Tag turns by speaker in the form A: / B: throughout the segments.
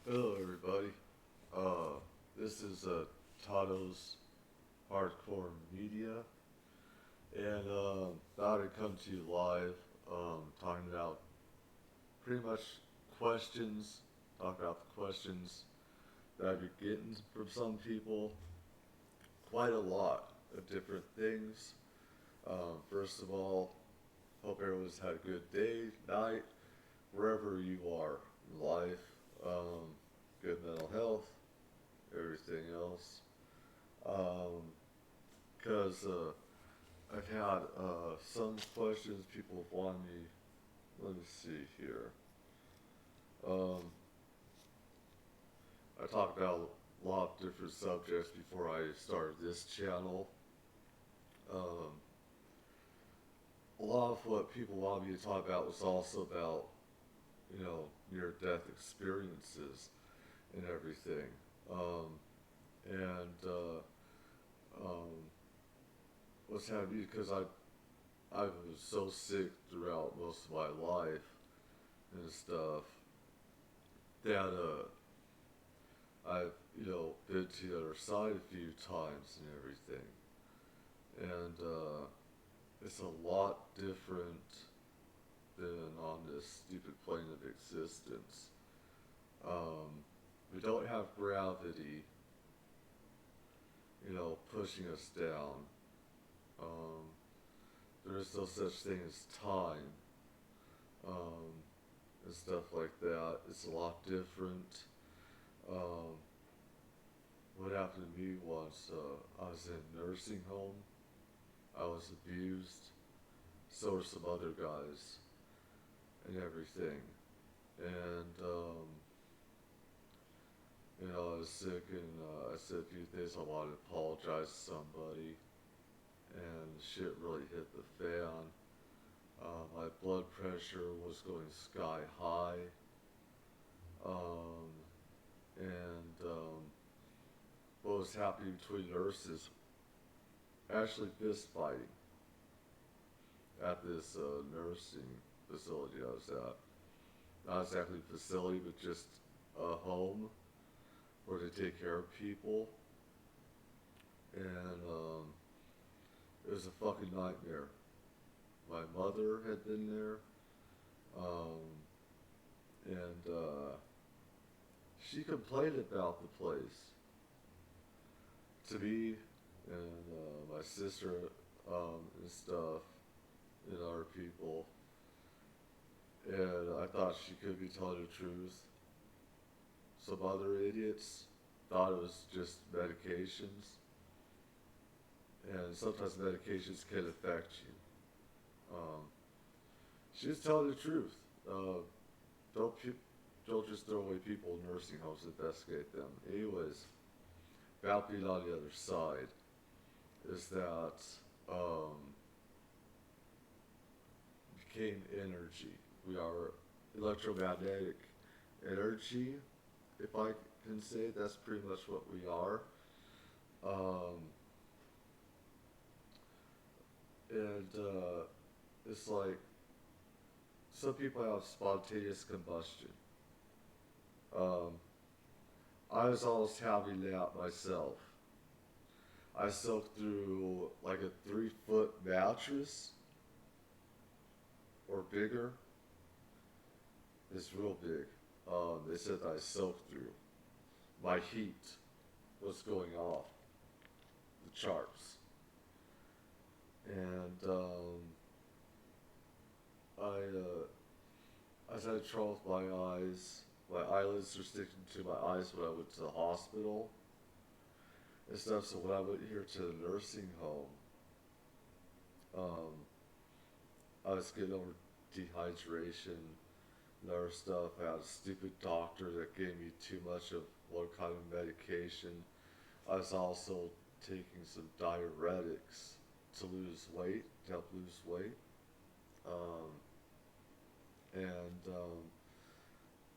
A: Hello, everybody. This is Tato's Hardcore Media, and thought I'd come to you live, talking about pretty much questions, talk about the questions that I've been getting from some people. Quite a lot of different things. First of all, hope everyone's had a good day, night, wherever you are in life. Um, Good mental health, everything else. Because I've had some questions people have wanted me. Let me see here. Um, I talked about a lot of different subjects before I started this channel. Um, a lot of what people wanted me to talk about was also about, near-death experiences and everything. Um, and what's happening because I was so sick throughout most of my life and stuff that I've been to the other side a few times and everything, and it's a lot different than on this stupid plane of existence. Um, we don't have gravity, pushing us down. Um, there is no such thing as time, um, and stuff like that. It's a lot different. Um, what happened to me once, I was in a nursing home. I was abused. So were some other guys and everything. And, I was sick and I said a few things. I wanted to apologize to somebody. And shit really hit the fan. My blood pressure was going sky high. Um, and what was happening between nurses, actually fist fighting at this nursing facility I was at. Not exactly a facility, but just a home where they take care of people. And it was a fucking nightmare. My mother had been there, um, and she complained about the place to me and my sister and stuff and other people. And I thought she could be telling the truth. Some other idiots thought it was just medications, and sometimes medications can affect you. She was telling the truth. Don't pe- don't just throw away people in nursing homes. Investigate them. Anyways, about being on the other side is that um, became energy. We are electromagnetic energy, if I can say. That's pretty much what we are. Um, and it's like some people have spontaneous combustion. Um, I was almost having that myself. I soaked through like a 3 foot mattress or bigger. It's real big. They said that I soaked through. My heat was going off the charts. And I had trouble with my eyes. My eyelids were sticking to my eyes when I went to the hospital and stuff. So when I went here to the nursing home, um, I was getting over dehydration and other stuff. I had a stupid doctor that gave me too much of one kind of medication. I was also taking some diuretics to lose weight, to help lose weight. Um, and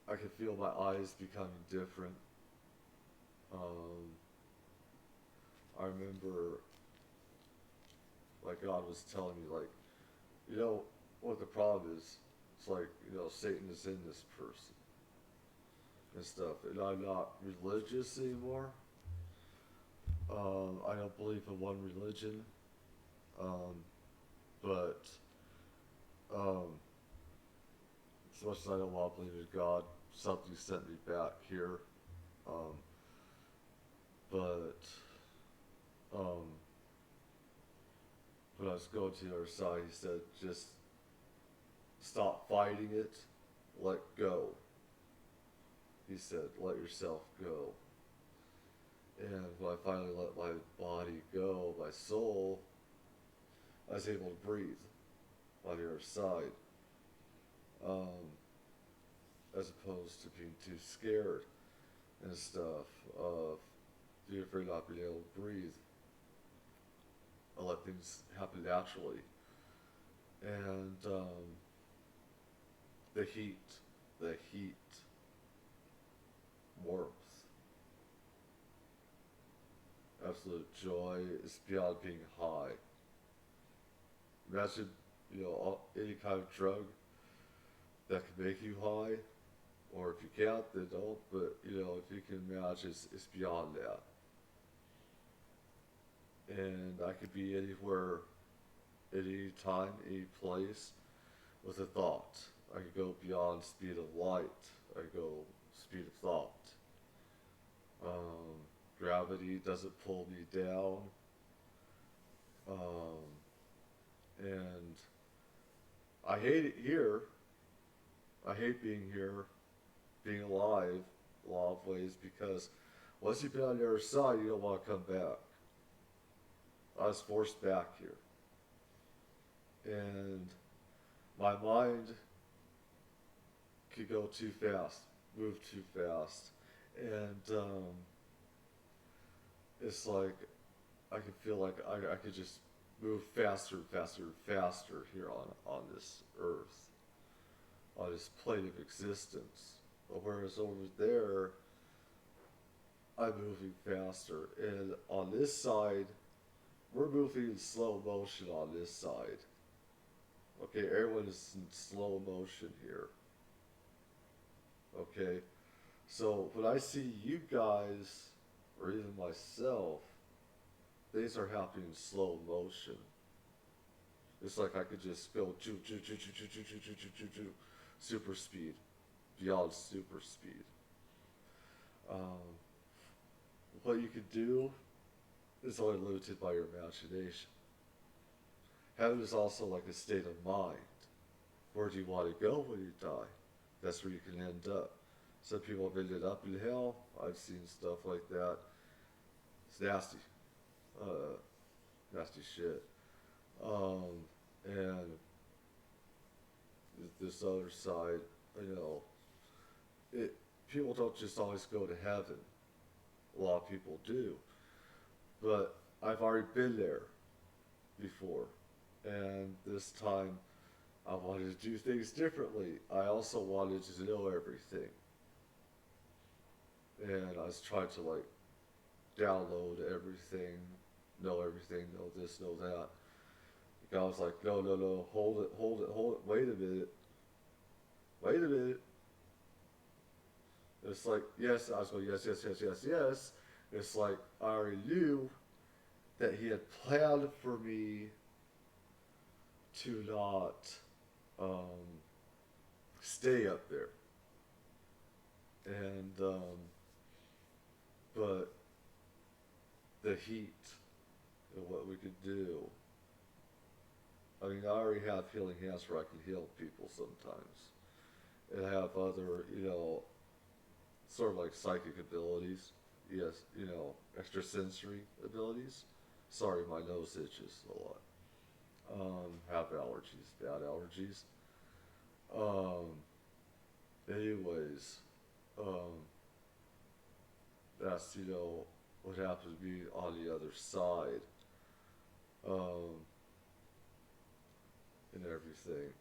A: I could feel my eyes becoming different. Um, I remember, like, God was telling me, like, you know what the problem is? It's like, Satan is in this person. and stuff. And I'm not religious anymore. I don't believe in one religion, um, but um, as much as I don't want to believe in God, something sent me back here. Um, but um, when I was going to the other side, he said, just stop fighting it, let go. He said, let yourself go. And when I finally let my body go, my soul, I was able to breathe on the other side. As opposed to being too scared and stuff of being afraid of not being able to breathe. I let things happen naturally. And the heat, warmth, absolute joy is beyond being high. Imagine, any kind of drug that can make you high, or if you can't, then don't. But if you can imagine, it's beyond that. And I could be anywhere, at any time, any place, with a thought. I could go beyond speed of light. I could go speed of thought. Gravity doesn't pull me down. And I hate it here. I hate being here, being alive, a lot of ways, because once you've been on the other side, you don't want to come back. I was forced back here. And my mind could go too fast, move too fast. And it's like I can feel like I could just move faster and faster and faster here on this earth, on this plane of existence. Whereas over there, I'm moving faster. And on this side, we're moving in slow motion on this side. Okay, everyone is in slow motion here. Okay, so when I see you guys, or even myself, things are happening in slow motion. It's like I could just go super speed, beyond super speed. What you could do is only limited by your imagination. Heaven is also like a state of mind. Where do you want to go when you die? That's where you can end up. Some people have ended up in hell. I've seen stuff like that. It's nasty. Nasty shit. And this other side, people don't just always go to heaven. A lot of people do. But I've already been there before. And this time, I wanted to do things differently. I also wanted to know everything. And I was trying to download everything, know this, know that. The guy was like, no, hold it, wait a minute. It's like, yes, I was going, yes. It's like, I already knew that he had planned for me to not stay up there. And, but the heat and what we could do. I mean, I already have healing hands where I can heal people sometimes. And I have other, sort of like psychic abilities. Yes, extrasensory abilities. Sorry, my nose itches a lot. Have allergies, bad allergies. Anyways, that's, what happened to me on the other side. And everything.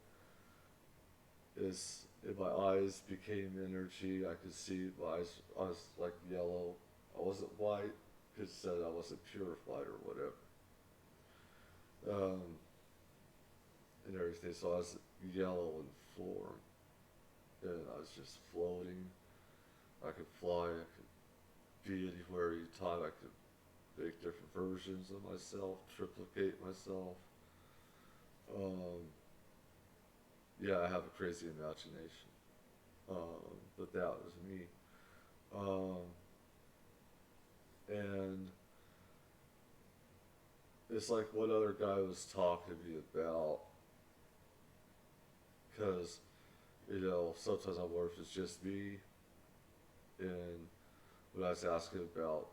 A: My eyes became energy. I could see my eyes, I was like yellow. I wasn't white, because it said I wasn't purified or whatever. And everything, so I was yellow in form. And I was just floating. I could fly, I could be anywhere, anytime. I could make different versions of myself, triplicate myself. Um, yeah, I have a crazy imagination. But that was me. Um, and it's like what other guy was talking to me about, because, sometimes I wonder if it's just me, and when I was asking about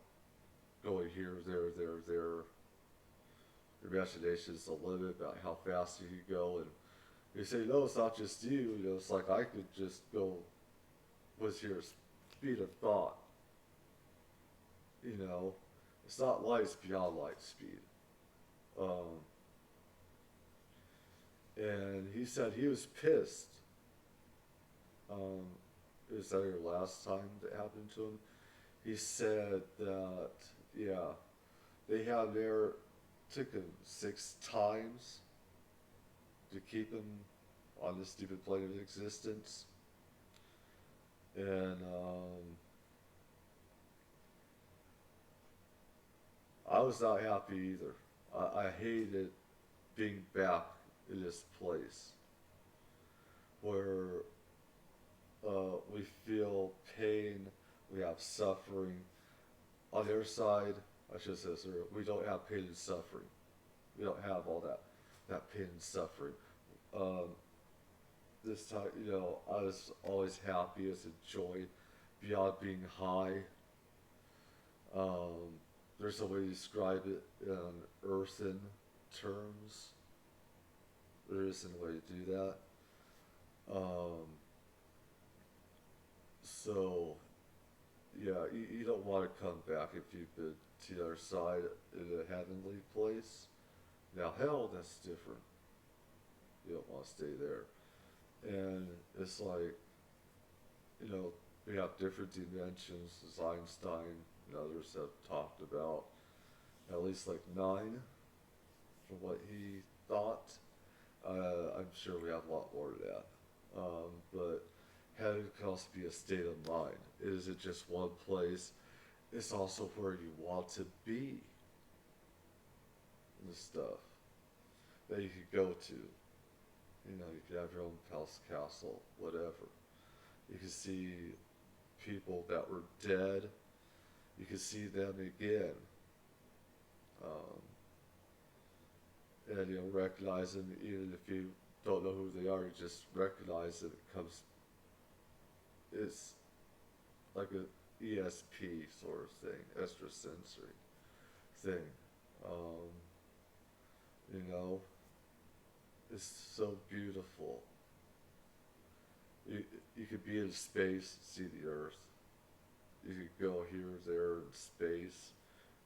A: going here, there, your imagination is the limit about how fast you can go, and you say, no, it's not just you, it's like I could just go with your speed of thought, you know, it's not light, it's beyond light speed. Um, and he said he was pissed. Um, is that your last time that happened to him? He said that, yeah, they had there, took him 6 times to keep him on this stupid plane of existence. And I was not happy either. I hated being back in this place where we feel pain, we have suffering. On the other side, I should say this earlier, we don't have pain and suffering. We don't have all that pain and suffering. Um, this time, I was always happy, as a joy beyond being high. Um, there's a way to describe it in earthen terms. There isn't a way to do that. Um, so, yeah, you don't want to come back if you've been to the other side in a heavenly place. Now, hell, that's different. You don't want to stay there. And it's like, we have different dimensions, as Einstein and others have talked about. At least like 9, from what he thought. I'm sure we have a lot more of that. But heaven can also be a state of mind. It isn't just one place, it's also where you want to be. And the stuff that you could go to. You could have your own palace, castle, whatever. You could see people that were dead. You could see them again. And recognize them, even if you don't know who they are, you just recognize that it's like an ESP sort of thing, extrasensory thing. Um, you know, it's so beautiful. You could be in space, see the Earth. You could go here, there, in space,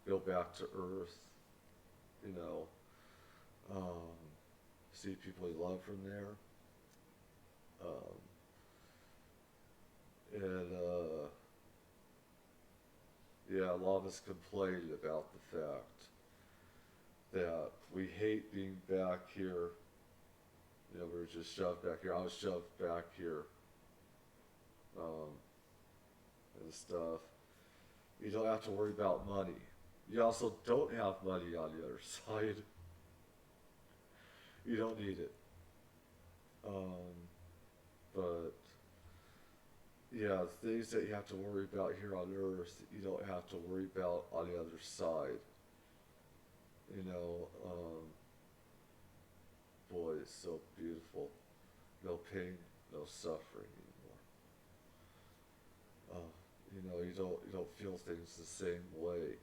A: go back to Earth, you know, see people you love from there. And yeah, a lot of us complained about the fact that we hate being back here. We were just shoved back here. I was shoved back here. And stuff. You don't have to worry about money. You also don't have money on the other side. You don't need it. But yeah, things that you have to worry about here on Earth, you don't have to worry about on the other side. Boy, it's so beautiful. No pain, no suffering anymore. You don't feel things the same way.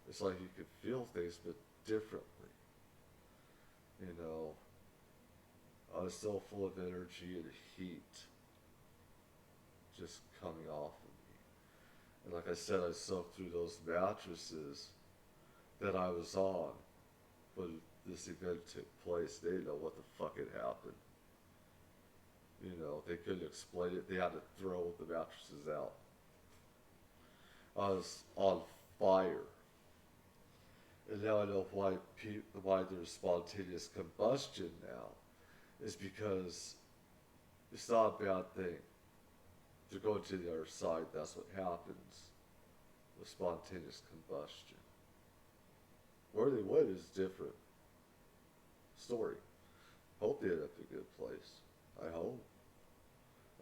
A: It's like you can feel things but differently. I was so full of energy and heat just coming off of me. And like I said, I soaked through those mattresses that I was on when this event took place. They didn't know what the fuck had happened. They couldn't explain it. They had to throw the mattresses out. I was on fire. And now I know why there's spontaneous combustion now. Is because it's not a bad thing to go to the other side, that's what happens with spontaneous combustion. Where they went is different story. Hope they end up in a good place. I hope.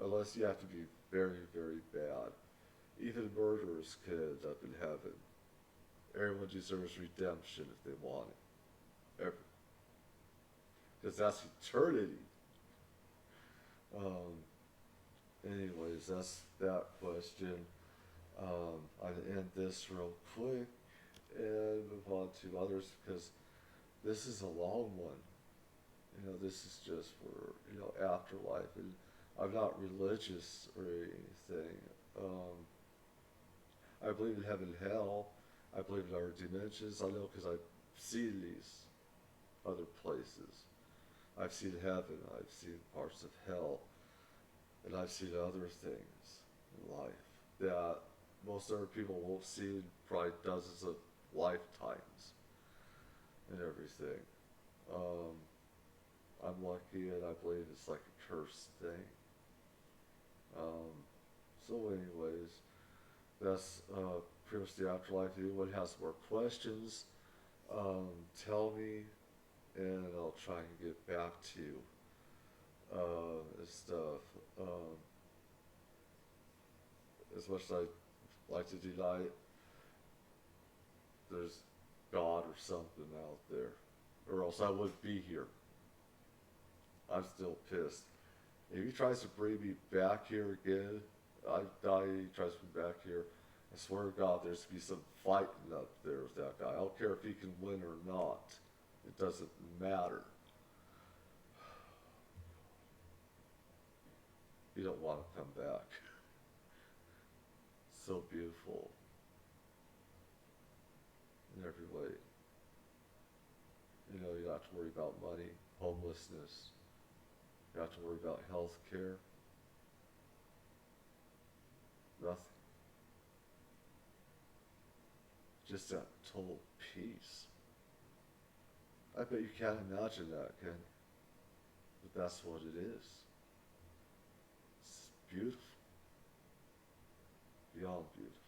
A: Unless you have to be very, very bad. Even murderers could end up in heaven. Everyone deserves redemption if they want it. Because that's eternity. Anyways, that's that question. I'm going to end this real quick and move on to others because this is a long one. This is just for, afterlife. And I'm not religious or anything. I believe in heaven and hell. I believe in other dimensions. I know because I've seen these other places. I've seen heaven. I've seen parts of hell. And I've seen other things in life that most other people won't see in probably dozens of lifetimes and everything. I'm lucky and I believe it's like a cursed thing. So anyways, that's pretty much the afterlife. If anyone has more questions, tell me and I'll try and get back to you and stuff. As much as I like to deny it, there's God or something out there, or else I wouldn't be here. I'm still pissed. If he tries to bring me back here again, I die, he tries to bring me back here, I swear to God there's to be some fighting up there with that guy. I don't care if he can win or not. It doesn't matter. You don't want to come back. So beautiful in every way. You don't have to worry about money, homelessness. You don't have to worry about health care. Nothing. Just that total peace. I bet you can't imagine that, Ken. But that's what it is. It's beautiful. Beyond beautiful.